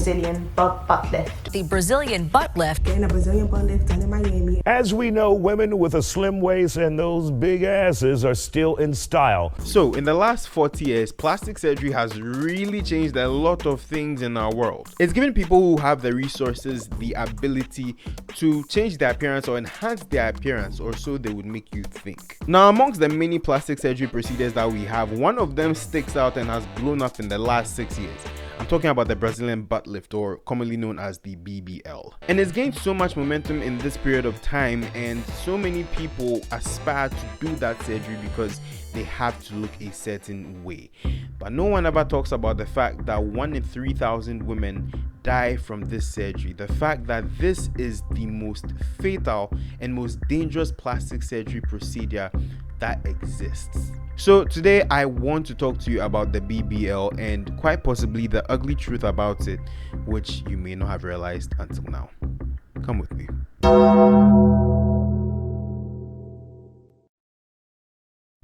Brazilian butt lift. The Brazilian butt lift. Getting a Brazilian butt lift done in Miami. As we know, women with a slim waist and those big asses are still in style. So, in the last 40 years, plastic surgery has really changed a lot of things in our world. It's given people who have the resources the ability to change their appearance or enhance their appearance, or so they would make you think. Now, amongst the many plastic surgery procedures that we have, one of them sticks out and has blown up in the last 6 years. I'm talking about the Brazilian butt lift, or commonly known as the BBL. And it's gained so much momentum in this period of time, and so many people aspire to do that surgery because they have to look a certain way. But no one ever talks about the fact that 1 in 3,000 women die from this surgery. The fact that this is the most fatal and most dangerous plastic surgery procedure that exists. So today I want to talk to you about the BBL and quite possibly the ugly truth about it, which you may not have realized until now. Come with me.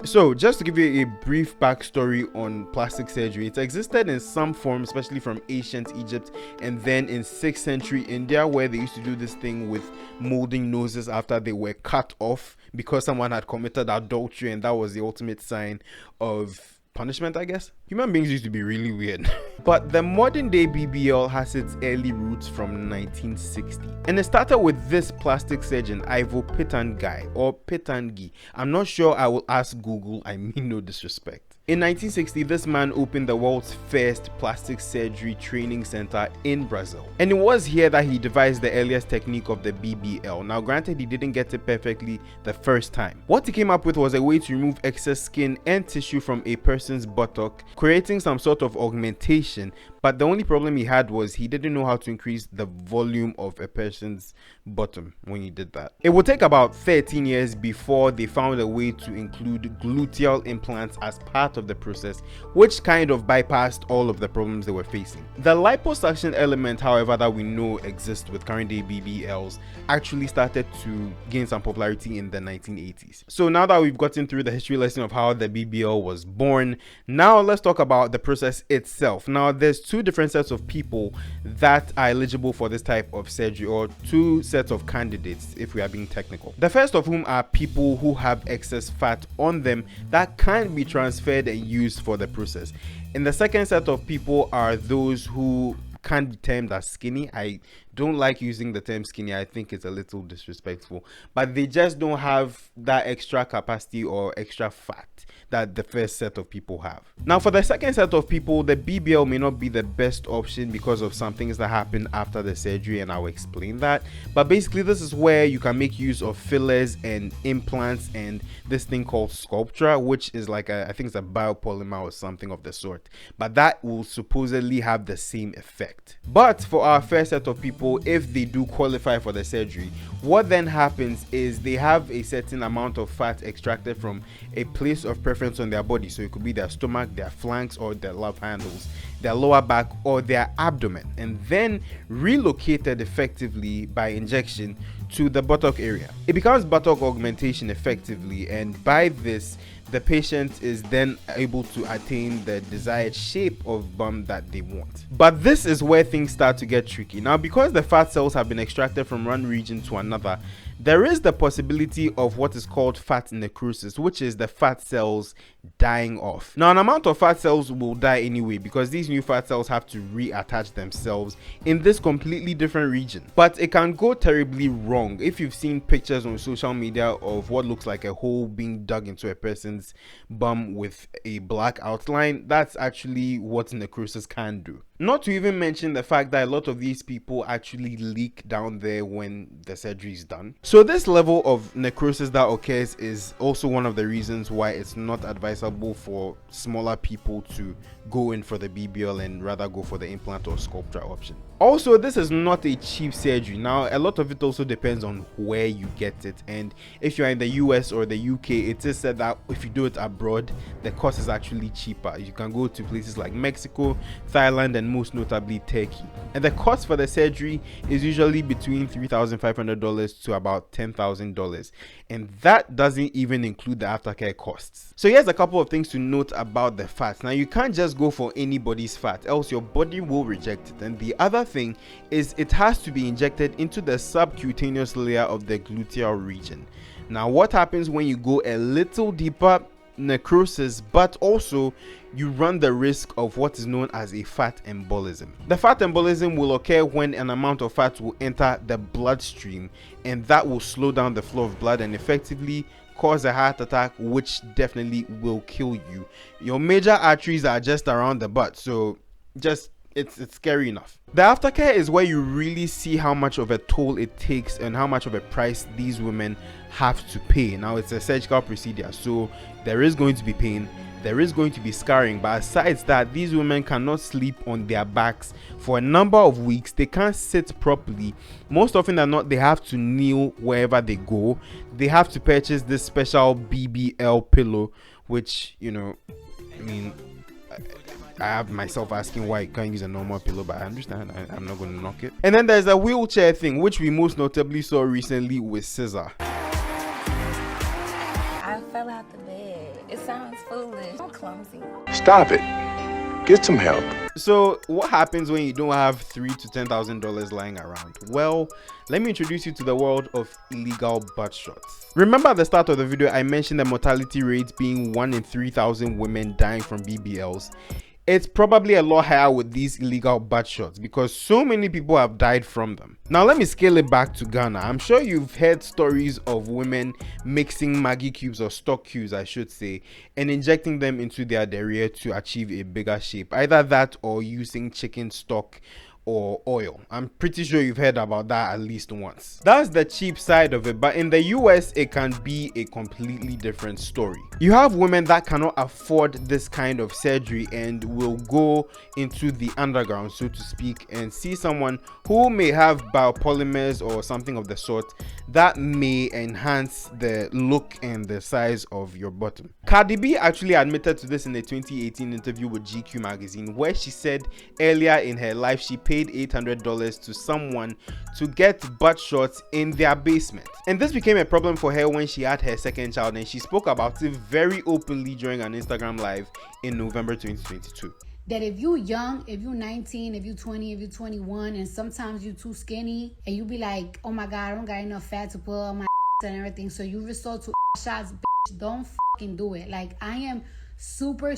So, just to give you a brief backstory on plastic surgery, it existed in some form, especially from ancient Egypt, and then in 6th century India, where they used to do this thing with molding noses after they were cut off because someone had committed adultery, and that was the ultimate sign of punishment, I guess. Human beings used to be really weird. But the modern day BBL has its early roots from 1960. And it started with this plastic surgeon, Ivo Pitanguy, or Pitanguy. I'm not sure, I will ask Google, I mean no disrespect. In 1960, this man opened the world's first plastic surgery training center in Brazil. And it was here that he devised the earliest technique of the BBL. Now, granted, he didn't get it perfectly the first time. What he came up with was a way to remove excess skin and tissue from a person's buttock, creating some sort of augmentation. But the only problem he had was he didn't know how to increase the volume of a person's bottom when he did that. It would take about 13 years before they found a way to include gluteal implants as part of the process, which kind of bypassed all of the problems they were facing. The liposuction element, however, that we know exists with current day BBLs actually started to gain some popularity in the 1980s. So now that we've gotten through the history lesson of how the BBL was born, now let's talk about the process itself. Now, there's two different sets of people that are eligible for this type of surgery, or two sets of candidates if we are being technical. The first of whom are people who have excess fat on them that can be transferred and used for the process. And the second set of people are those who can be termed as skinny. I don't like using the term skinny, I think it's a little disrespectful, but they just don't have that extra capacity or extra fat that the first set of people have. Now, for the second set of people, the BBL may not be the best option because of some things that happen after the surgery, and I'll explain that. But basically, this is where you can make use of fillers and implants and this thing called sculpture, which is like I think it's a biopolymer or something of the sort, but that will supposedly have the same effect. But for our first set of people, if they do qualify for the surgery, what then happens is they have a certain amount of fat extracted from a place of preference on their body. So it could be their stomach, their flanks, or their love handles, their lower back, or their abdomen, and then relocated effectively by injection to the buttock area. It becomes buttock augmentation effectively, and by this, the patient is then able to attain the desired shape of bum that they want. But this is where things start to get tricky. Now, because the fat cells have been extracted from one region to another, there is the possibility of what is called fat necrosis, which is the fat cells dying off. Now, an amount of fat cells will die anyway because these new fat cells have to reattach themselves in this completely different region. But it can go terribly wrong. If you've seen pictures on social media of what looks like a hole being dug into a person's bum with a black outline, that's actually what necrosis can do. Not to even mention the fact that a lot of these people actually leak down there when the surgery is done. So this level of necrosis that occurs is also one of the reasons why it's not advisable for smaller people to go in for the BBL and rather go for the implant or sculpture option. Also, this is not a cheap surgery. Now, a lot of it also depends on where you get it, and if you're in the US or the UK, it is said that if you do it abroad, the cost is actually cheaper. You can go to places like Mexico, Thailand, and and most notably Turkey. And the cost for the surgery is usually between $3,500 to about $10,000, and that doesn't even include the aftercare costs. So here's a couple of things to note about the fat. Now, you can't just go for anybody's fat, else your body will reject it. And the other thing is it has to be injected into the subcutaneous layer of the gluteal region. Now, what happens when you go a little deeper? Necrosis, but also you run the risk of what is known as a fat embolism. The fat embolism will occur when an amount of fat will enter the bloodstream, and that will slow down the flow of blood and effectively cause a heart attack, which definitely will kill you. Your major arteries are just around the butt, so just it's scary enough. The aftercare is where you really see how much of a toll it takes and how much of a price these women have to pay. Now, it's a surgical procedure, so there is going to be pain, there is going to be scarring, but aside that, these women cannot sleep on their backs for a number of weeks. They can't sit properly. Most often than not, they have to kneel wherever they go. They have to purchase this special BBL pillow, which, you know, I mean, I have myself asking why you can't use a normal pillow, but I understand. I'm not going to knock it. And then there's a wheelchair thing, which we most notably saw recently with Scissor. I fell out the bed. It sounds foolish. I'm clumsy. Stop it. Get some help. So what happens when you don't have $3,000 to $10,000 lying around? Well, let me introduce you to the world of illegal butt shots. Remember at the start of the video, I mentioned the mortality rates being 1 in 3,000 women dying from BBLs. It's probably a lot higher with these illegal butt shots because so many people have died from them. Now, let me scale it back to Ghana. I'm sure you've heard stories of women mixing Maggi cubes, or stock cubes I should say, and injecting them into their derriere to achieve a bigger shape. Either that or using chicken stock or oil. I'm pretty sure you've heard about that at least once. That's the cheap side of it, but in the US it can be a completely different story. You have women that cannot afford this kind of surgery and will go into the underground, so to speak, and see someone who may have biopolymers or something of the sort that may enhance the look and the size of your bottom. Cardi B actually admitted to this in a 2018 interview with GQ magazine, where she said earlier in her life she paid $800 to someone to get butt shots in their basement. And this became a problem for her when she had her second child, and she spoke about it very openly during an Instagram live in November 2022. That if you young, if you 19, if you 20, if you 21, and sometimes you too skinny, and you be like, oh my God, I don't got enough fat to put on my and everything, so you resort to shots, bitch, don't fucking do it. Like, I am super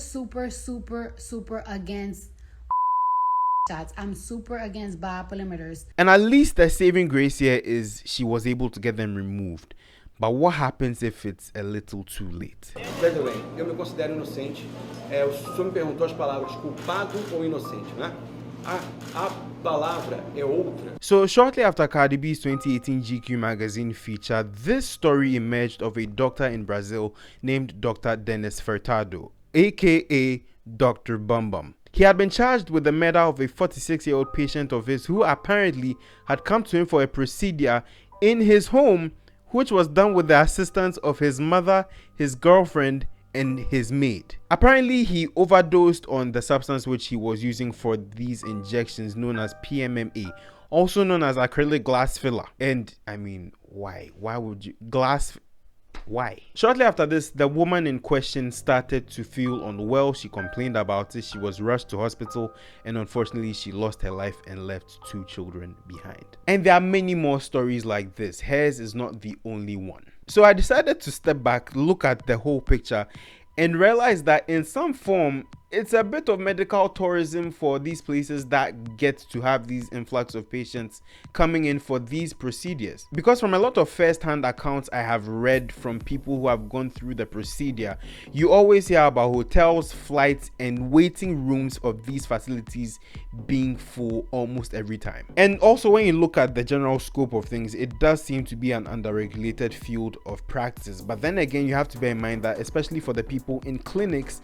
against shots. I'm super against biopolymers. And at least the saving grace here is she was able to get them removed. But what happens if it's a little too late? Veja bem, eu me considero inocente. O senhor me perguntou as palavras culpado ou inocente, né? A palavra é outra. So shortly after Cardi B's 2018 GQ magazine feature, this story emerged of a doctor in Brazil named Dr. Dennis Furtado, aka Dr. Bum Bum. He had been charged with the murder of a 46-year-old patient of his who apparently had come to him for a procedure in his home, which was done with the assistance of his mother, his girlfriend, and his maid. Apparently, he overdosed on the substance which he was using for these injections, known as PMMA, also known as acrylic glass filler. And I mean, why? Why would you why? Shortly after this, the woman in question started to feel unwell. She complained about it. She was rushed to hospital, and unfortunately she lost her life and left 2 children behind. And there are many more stories like this. Hers is not the only one. So I decided to step back, look at the whole picture, and realize that in some form it's a bit of medical tourism for these places that get to have these influx of patients coming in for these procedures. Because from a lot of first-hand accounts I have read from people who have gone through the procedure, you always hear about hotels, flights, and waiting rooms of these facilities being full almost every time. And also, when you look at the general scope of things, it does seem to be an underregulated field of practice. But then again, you have to bear in mind that, especially for the people in clinics,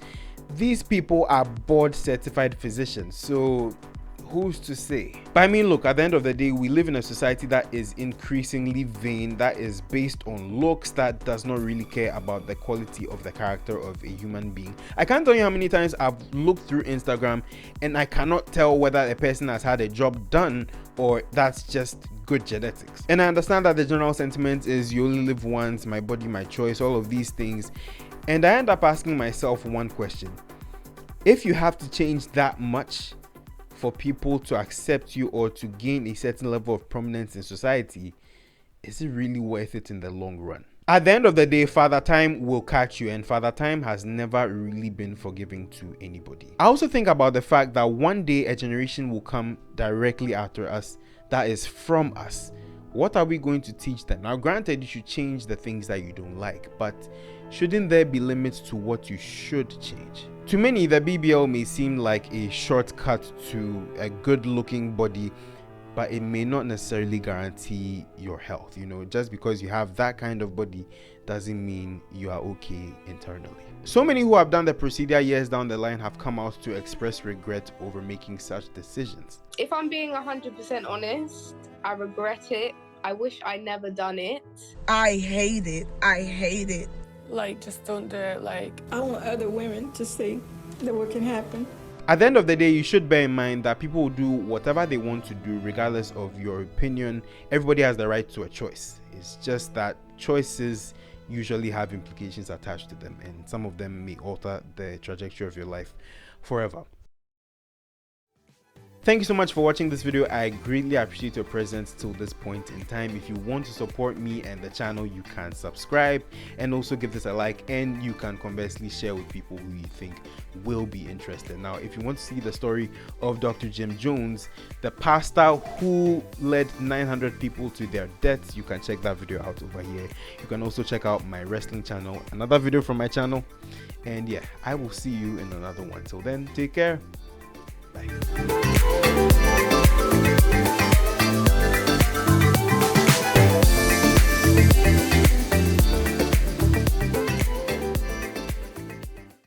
these people are board certified physicians, so who's to say? But I mean, look, at the end of the day, we live in a society that is increasingly vain, that is based on looks, that does not really care about the quality of the character of a human being. I can't tell you how many times I've looked through Instagram and I cannot tell whether a person has had a job done or that's just good genetics. And I understand that the general sentiment is you only live once, my body, my choice, all of these things. And I end up asking myself one question. If you have to change that much for people to accept you or to gain a certain level of prominence in society, is it really worth it in the long run? At the end of the day, Father Time will catch you, and Father Time has never really been forgiving to anybody. I also think about the fact that one day a generation will come directly after us that is from us. What are we going to teach them? Now, granted, you should change the things that you don't like, but shouldn't there be limits to what you should change? To many, the BBL may seem like a shortcut to a good-looking body, but it may not necessarily guarantee your health. You know, just because you have that kind of body doesn't mean you are okay internally. So many who have done the procedure years down the line have come out to express regret over making such decisions. If I'm being 100% honest, I regret it. I wish I never done it. I hate it. I hate it. Like, just don't do it. Like, I want other women to see that what can happen. At the end of the day, you should bear in mind that people will do whatever they want to do regardless of your opinion. Everybody has the right to a choice. It's just that choices usually have implications attached to them, and some of them may alter the trajectory of your life forever. Thank you so much for watching this video. I greatly appreciate your presence till this point in time. If you want to support me and the channel, you can subscribe and also give this a like, and you can conversely share with people who you think will be interested. Now, if you want to see the story of Dr. Jim Jones, the pastor who led 900 people to their deaths, you can check that video out over here. You can also check out my wrestling channel, another video from my channel. And yeah, I will see you in another one. Till then, take care. Bye.